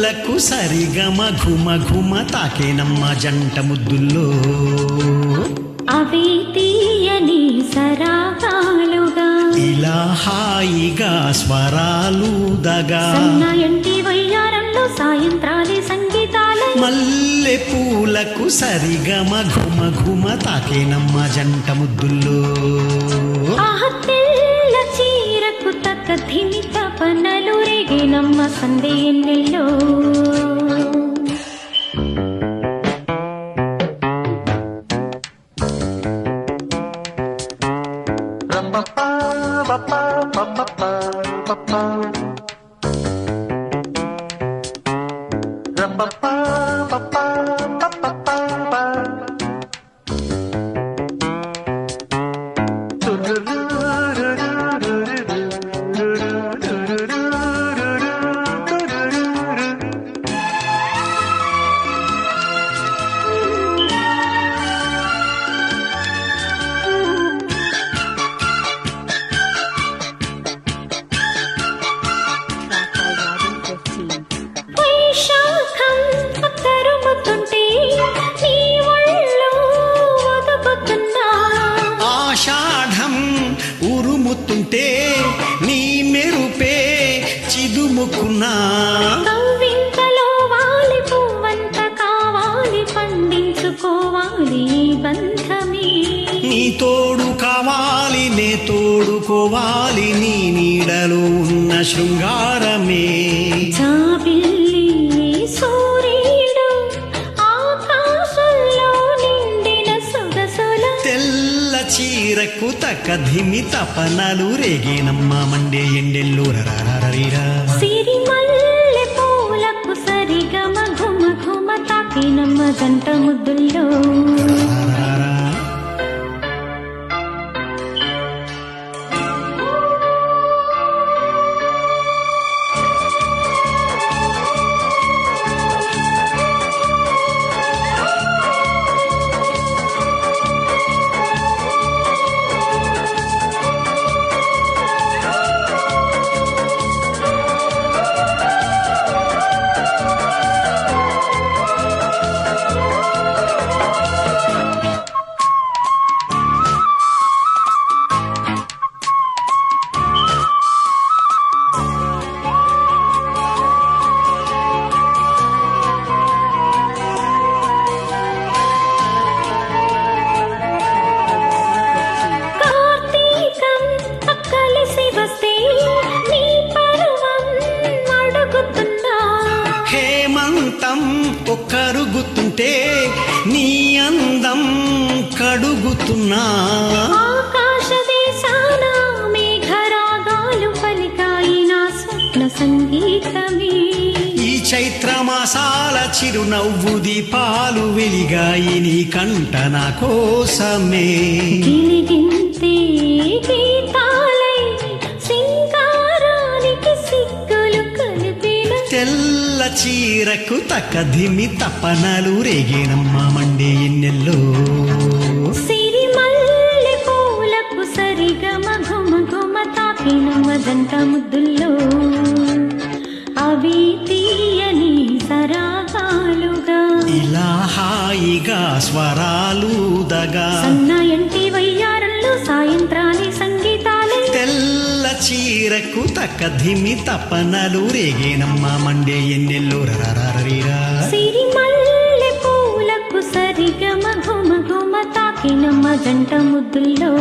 పూలకు సరిగమ ఘుమ ఘుమ తాకేనమ్మ జంట ముద్దుల్లో అవి తీయని సరాగాలుగా ఇలా హాయిగా స్వరాలు దగా సన్నాయంటి వయ్యారంలో సాయంత్రాలే సంగీతాలే మల్లె పూలకు సరిగమ ఘుమ ఘుమ తాకేనమ్మ జంట ముద్దుల్లో తెల్ల చీరకు తక్క ధిమి తపనలు రేగేనమ్మ సందే ఎన్నెల్లో ఉరుముతుంటే నీ మెరుపే చిదుముకున్నా కవ్వింతలో వాలి పువ్వంత కావాలి పండించుకోవాలి బంధమే నీ తోడు కావాలి నే తోడుకోవాలి నీ నీడలో ఉన్న శృంగారమే జాబిల్లి సూర్యుడు ఆకాశంలో నిండిన సొగసుల తెల్ల చీరకు తక్క ధిమి తపనలు రేగేనమ్మ మండే ఎండెల్లో రరీరా సిరిమల్లె పూలకు సరిగమ ఘుమ ఘుమ తాకినమ్మ జంట ముద్దుల్లో కరుగుతుంటే నీ అందం కడుగుతున్నా ఆకాశ దేశాన మేఘరాగాలు పలికాయి నా స్వప్న సంగీతమే ఈ చైత్ర మాసాల చిరునవ్వు దీపాలు వెలిగాయి నీ కంట నా కోసమే గిలిగింతే గీతాలై సింగారానికి సిగ్గులు కలిపిన తెల్ల చీరకు తక్క ధిమి తపనలు రేగేనమ్మ మండే ఎన్నెల్లో సిరిమల్లె పూలకు సరిగమ ఘుమ ఘుమ తాకినమ్మ జంట ముద్దుల్లో అవి తీయని సరాగాలుగా ఇలా హాయిగా స్వరాలు దగా సన్నాయంటి వయ్యారంలో సాయంత్రాలే సంగీతాలే తెల్ల చీరకు తక్క ధిమి తపనలు రేగేనమ్మ మండే ఎన్నెల్లో రరీరా సిరిమల్లె పూలకు సరిగమ ఘుమ ఘుమ తాకినమ్మ జంట ముద్దుల్లో